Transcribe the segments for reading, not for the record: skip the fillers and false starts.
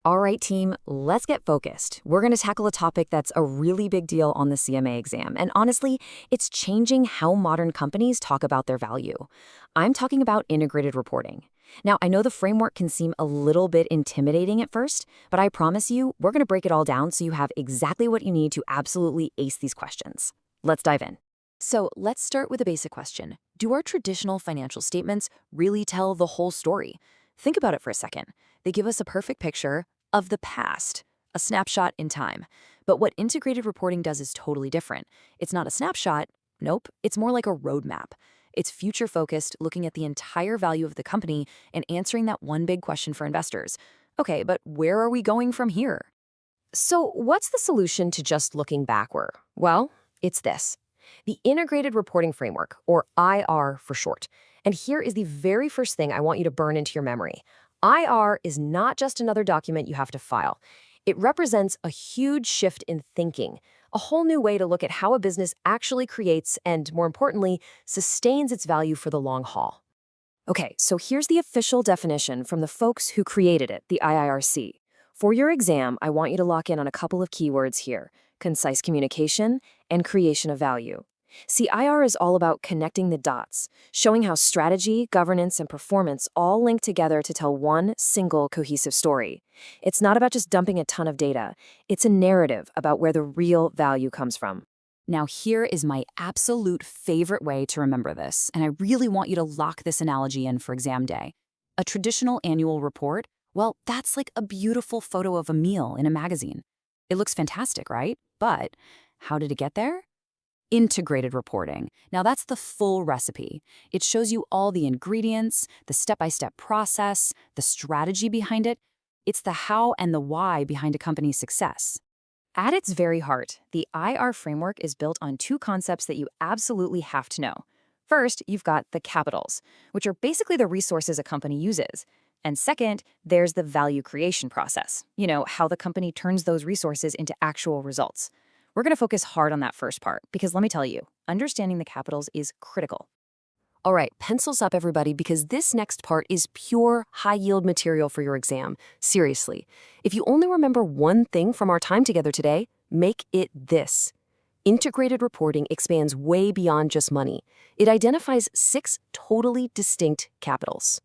All right, team, let's get focused. We're going to tackle a topic that's a really big deal on the CMA exam. And honestly, it's changing how modern companies talk about their value. I'm talking about integrated reporting. Now, I know the framework can seem a little bit intimidating at first, but I promise you, we're going to break it all down so you have exactly what you need to absolutely ace these questions. Let's dive in. So let's start with a basic question. Do our traditional financial statements really tell the whole story? Think about it for a second. They give us a perfect picture of the past, a snapshot in time. But what integrated reporting does is totally different. It's not a snapshot. Nope. It's more like a roadmap. It's future-focused, looking at the entire value of the company and answering that one big question for investors. Okay, but where are we going from here? So what's the solution to just looking backward? Well, it's this. The Integrated Reporting Framework, or IR for short. And here is the very first thing I want you to burn into your memory. IR is not just another document you have to file. It represents a huge shift in thinking, a whole new way to look at how a business actually creates and, more importantly, sustains its value for the long haul. Okay, so here's the official definition from the folks who created it, the IIRC. For your exam, I want you to lock in on a couple of keywords here: concise communication and creation of value. See, IR is all about connecting the dots, showing how strategy, governance, and performance all link together to tell one single cohesive story. It's not about just dumping a ton of data. It's a narrative about where the real value comes from. Now, here is my absolute favorite way to remember this, and I really want you to lock this analogy in for exam day. A traditional annual report, well, that's like a beautiful photo of a meal in a magazine. It looks fantastic, right? But how did it get there? Integrated reporting. Now that's the full recipe. It shows you all the ingredients, the step-by-step process, the strategy behind it. It's the how and the why behind a company's success. At its very heart, the IR framework is built on two concepts that you absolutely have to know. First, you've got the capitals, which are basically the resources a company uses. And second, there's the value creation process. You know, how the company turns those resources into actual results. We're going to focus hard on that first part because let me tell you, understanding the capitals is critical. All right, pencils up, everybody, because this next part is pure high-yield material for your exam. Seriously, if you only remember one thing from our time together today, make it this. Integrated reporting expands way beyond just money. It identifies 6 totally distinct capitals.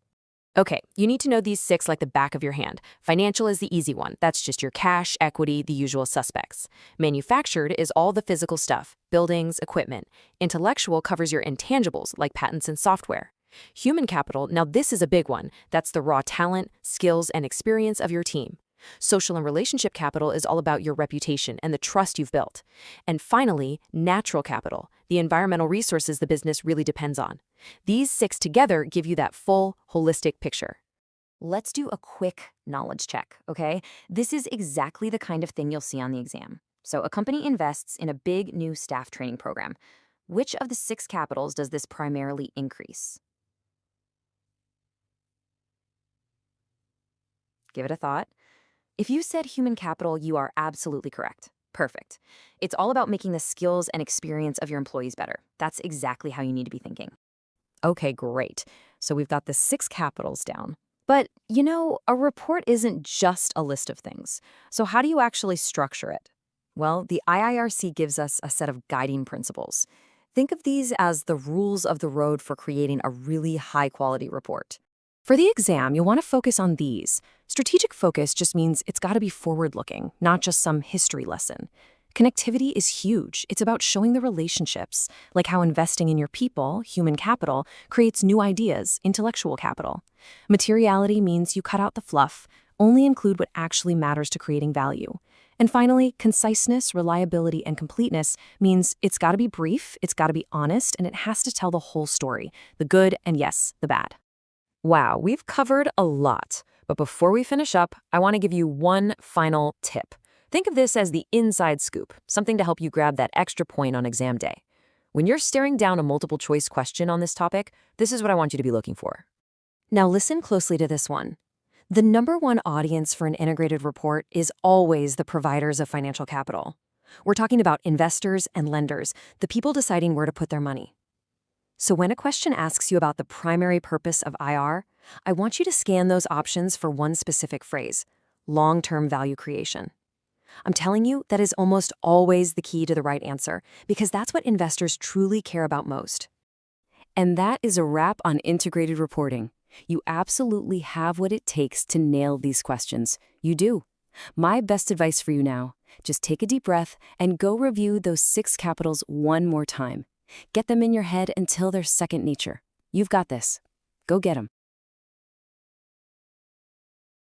Okay, you need to know these 6 like the back of your hand. Financial is the easy one. That's just your cash, equity, the usual suspects. Manufactured is all the physical stuff, buildings, equipment. Intellectual covers your intangibles like patents and software. Human capital, now this is a big one. That's the raw talent, skills, and experience of your team. Social and relationship capital is all about your reputation and the trust you've built. And finally, natural capital, the environmental resources the business really depends on. These 6 together give you that full, holistic picture. Let's do a quick knowledge check, okay? This is exactly the kind of thing you'll see on the exam. So a company invests in a big new staff training program. Which of the 6 capitals does this primarily increase? Give it a thought. If you said human capital, you are absolutely correct. Perfect. It's all about making the skills and experience of your employees better. That's exactly how you need to be thinking. Okay, great. So we've got the 6 capitals down. But, you know, a report isn't just a list of things. So how do you actually structure it? Well, the IIRC gives us a set of guiding principles. Think of these as the rules of the road for creating a really high-quality report. For the exam, you'll want to focus on these. Strategic focus just means it's got to be forward-looking, not just some history lesson. Connectivity is huge. It's about showing the relationships, like how investing in your people, human capital, creates new ideas, intellectual capital. Materiality means you cut out the fluff, only include what actually matters to creating value. And finally, conciseness, reliability, and completeness means it's got to be brief, it's got to be honest, and it has to tell the whole story, the good and, yes, the bad. Wow, we've covered a lot. But before we finish up, I want to give you one final tip. Think of this as the inside scoop, something to help you grab that extra point on exam day. When you're staring down a multiple choice question on this topic, this is what I want you to be looking for. Now listen closely to this one. The number one audience for an integrated report is always the providers of financial capital. We're talking about investors and lenders, the people deciding where to put their money. So when a question asks you about the primary purpose of IR, I want you to scan those options for one specific phrase. long-term value creation. I'm telling you, that is almost always the key to the right answer, because that's what investors truly care about most. And that is a wrap on integrated reporting. You absolutely have what it takes to nail these questions. You do. My best advice for you now, just take a deep breath and go review those 6 capitals one more time. Get them in your head until they're second nature. You've got this. Go get them.